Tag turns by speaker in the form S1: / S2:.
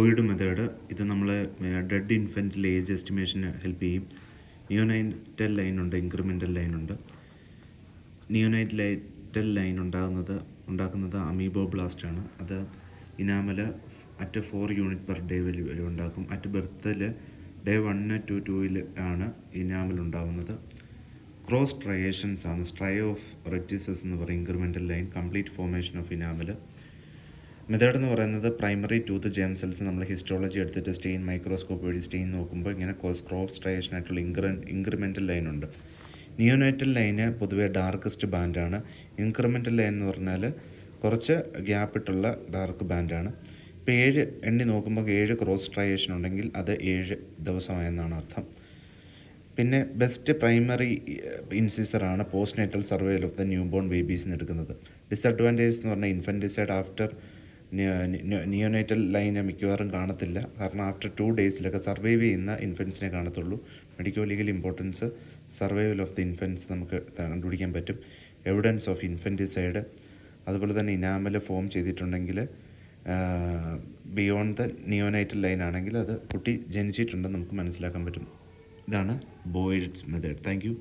S1: ബോയിഡ് method ഇത് നമ്മളെ dead ഇൻഫൻറ്റിൽ age എസ്റ്റിമേഷന് help ചെയ്യും. നിയോനൈറ്റൽ ലൈനുണ്ട്, ഇൻക്രിമെൻ്റൽ ലൈനുണ്ട്. നിയോനൈറ്റൽ ലൈൻ ഉണ്ടാക്കുന്നത് അമീബോബ്ലാസ്റ്റാണ്. അത് enamel at 4 unit per day വരെ ഉണ്ടാക്കും. അറ്റ് ബർത്തിൽ ഡേ 1, 2, 2 ആണ് ഇനാമൽ ഉണ്ടാകുന്നത്. ക്രോസ് സ്ട്രയേഷൻസ് ആണ്. സ്ട്രൈ ഓഫ് റെറ്റിസസ് എന്ന് പറയും incremental line. Complete formation of enamel. Method എന്ന് പറയുന്നത് പ്രൈമറി ടൂത്ത് ജേം സെൽസ് നമ്മൾ ഹിസ്റ്റോളജി എടുത്തിട്ട് സ്റ്റെയിൻ മൈക്രോസ്കോപ്പ് വഴി സ്റ്റെയിൻ നോക്കുമ്പോൾ ഇങ്ങനെ ക്രോസ് സ്ട്രയേഷൻ ആയിട്ടുള്ള ഇൻക്രിമെൻ്റൽ ലൈനുണ്ട്. നിയോനൈറ്റൽ ലൈന് പൊതുവേ ഡാർക്കസ്റ്റ് ബാൻഡാണ്. ഇൻക്രിമെൻ്റൽ ലൈൻ എന്ന് പറഞ്ഞാൽ കുറച്ച് ഗ്യാപ്പിട്ടുള്ള ഡാർക്ക് ബാൻഡാണ്. ഇപ്പോൾ 7 എണ്ണി നോക്കുമ്പോൾ 7 ക്രോസ് സ്ട്രയേഷൻ ഉണ്ടെങ്കിൽ അത് 7 ദിവസമായെന്നാണ് അർത്ഥം. പിന്നെ ബെസ്റ്റ് പ്രൈമറി ഇൻസിസറാണ് postnatal survival of the newborn ബേബീസിന് എടുക്കുന്നത്. ഡിസഡ്വാൻറ്റേജ് എന്ന് പറഞ്ഞാൽ ഇൻഫൻറ്റിസൈഡ് ആഫ്റ്റർ നിയോനൈറ്റൽ ലൈന് മിക്കവാറും കാണത്തില്ല. കാരണം ആഫ്റ്റർ 2 ഡേയ്സിലൊക്കെ സർവൈവ് ചെയ്യുന്ന ഇൻഫൻസിനെ കാണത്തുള്ളൂ. Medico legal importance survival of the infants നമുക്ക് കണ്ടുപിടിക്കാൻ പറ്റും. എവിഡൻസ് ഓഫ് ഇൻഫൻറ്റിസൈഡ്, അതുപോലെ തന്നെ ഇനാമൽ ഫോം ചെയ്തിട്ടുണ്ടെങ്കിൽ ബിയോണ്ട് ദ നിയോനൈറ്റൽ ലൈൻ ആണെങ്കിൽ അത് കുട്ടി ജനിച്ചിട്ടുണ്ടെന്ന് നമുക്ക് മനസ്സിലാക്കാൻ പറ്റും. ഇതാണ് ബോയിഡ്സ് മെത്തേഡ്. Thank you.